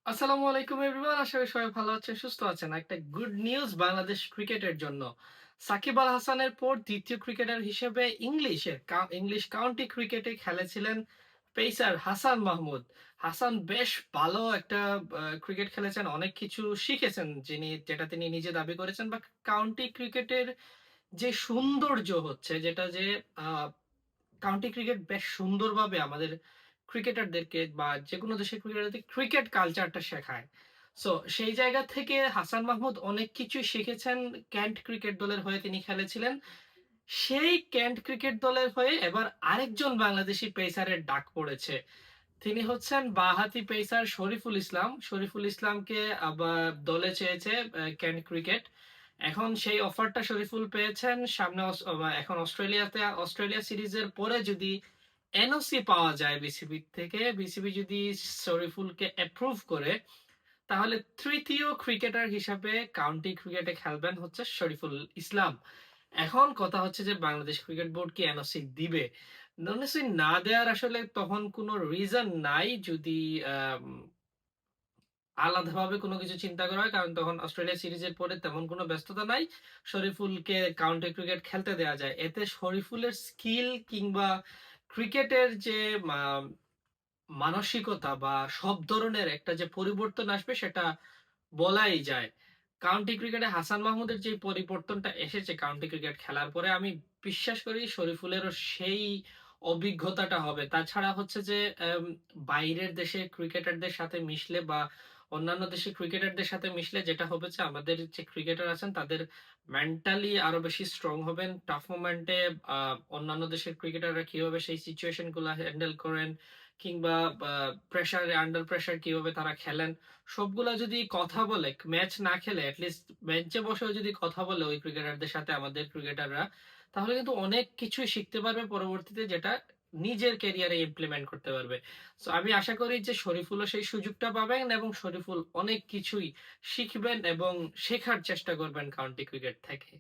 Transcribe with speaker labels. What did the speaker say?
Speaker 1: আসসালামু আলাইকুম এভরিওয়ান। আশা করি সবাই ভালো আছেন, সুস্থ আছেন। একটা গুড নিউজ বাংলাদেশ ক্রিকেটের জন্য। সাকিব আল হাসানের পর দ্বিতীয় ক্রিকেটার হিসেবে ইংলিশ কাউন্টি ক্রিকেটে খেলেছিলেন পেসার হাসান মাহমুদ। হাসান বেশ ভালো একটা ক্রিকেট খেলেছেন, অনেক কিছু শিখেছেন যেটা তিনি নিজে দাবি করেছেন। বা কাউন্টি ক্রিকেটের যে সৌন্দর্য হচ্ছে যেটা যে আহ কাউন্টি ক্রিকেট বেশ সুন্দরভাবে আমাদের ক্রিকেটারদেরকে বা যেকোনো দেশের ক্রিকেটারদের ক্রিকেট কালচারটা শেখায়। সো সেই জায়গা থেকে হাসান মাহমুদ অনেক কিছুই শিখেছেন। কেন্ট ক্রিকেট দলের হয়ে তিনি খেলেছিলেন। সেই কেন্ট ক্রিকেট দলের হয়ে এবার আরেকজন বাংলাদেশি পেসারের ডাক পড়েছে। তিনি হচ্ছেন বাঁহাতি পেসার শরীফুল ইসলাম। শরীফুল ইসলামকে আবার দলে চেয়েছে কেন্ট ক্রিকেট। এখন সেই অফারটা শরীফুল পেয়েছেন। সামনে এখন অস্ট্রেলিয়া সিরিজের পরে যদি এনওসি পাওয়া যায় বিসিবি থেকে, বিসিবি যদি শরীফুলকে অ্যাপ্রুভ করে, তাহলে তৃতীয় ক্রিকেটার হিসাবে কাউন্টি ক্রিকেটে খেলবেন হচ্ছে শরীফুল ইসলাম। এখন কথা হচ্ছে যে বাংলাদেশ ক্রিকেট বোর্ড কি এনওসি দিবে? এনওসি না দেওয়ার আসলে তখন কোনো রিজন নাই, যদি আম, আলাদাভাবে কোনো কিছু চিন্তা করা হয়, কারণ তখন অস্ট্রেলিয়া সিরিজের পরে তেমন কোনো ব্যস্ততা নাই। শরীফুলকে কাউন্টি ক্রিকেট খেলতে দেওয়া যায়, এতে শরীফুলের স্কিল কিংবা ক্রিকেটের যে মানসিকতা বা সব ধরনের একটা যে পরিবর্তন আসবে সেটা বলাই যায়। কাউন্টি ক্রিকেটে হাসান মাহমুদের যে পরিবর্তনটা এসেছে কাউন্টি ক্রিকেট খেলার পরে, আমি বিশ্বাস করি শরীফুলেরও সেই অভিজ্ঞতাটা হবে। তাছাড়া হচ্ছে যে বাইরের দেশের ক্রিকেটারদের সাথে মিশলে বা অন্যান্য দেশের ক্রিকেটারদের সাথে মিশলে যেটা হবে যে আমাদের যে ক্রিকেটার আছেন তাদের মেন্টালি আরো বেশি স্ট্রং হবেন। টাফ মোমেন্টে অন্যান্য দেশের ক্রিকেটাররা কিভাবে সেই সিচুয়েশন গুলা হ্যান্ডেল করেন কিংবা প্রেসারে আন্ডার প্রেসার কিভাবে তারা খেলেন, সবগুলা যদি কথা বলে, ম্যাচ না খেলে অ্যাটলিস্ট বেঞ্চে বসেও যদি কথা বলে ওই ক্রিকেটারদের সাথে আমাদের ক্রিকেটাররা, তাহলে কিন্তু অনেক কিছুই শিখতে পারবে পরবর্তীতে, যেটা নিজের ক্যারিয়ারে ইমপ্লিমেন্ট করতে পারবে। সো আমি আশা করি যে শরীফুলও সেই সুযোগটা পাবেন এবং শরীফুল অনেক কিছুই শিখবেন এবং শেখার চেষ্টা করবেন কাউন্টি ক্রিকেট থেকে।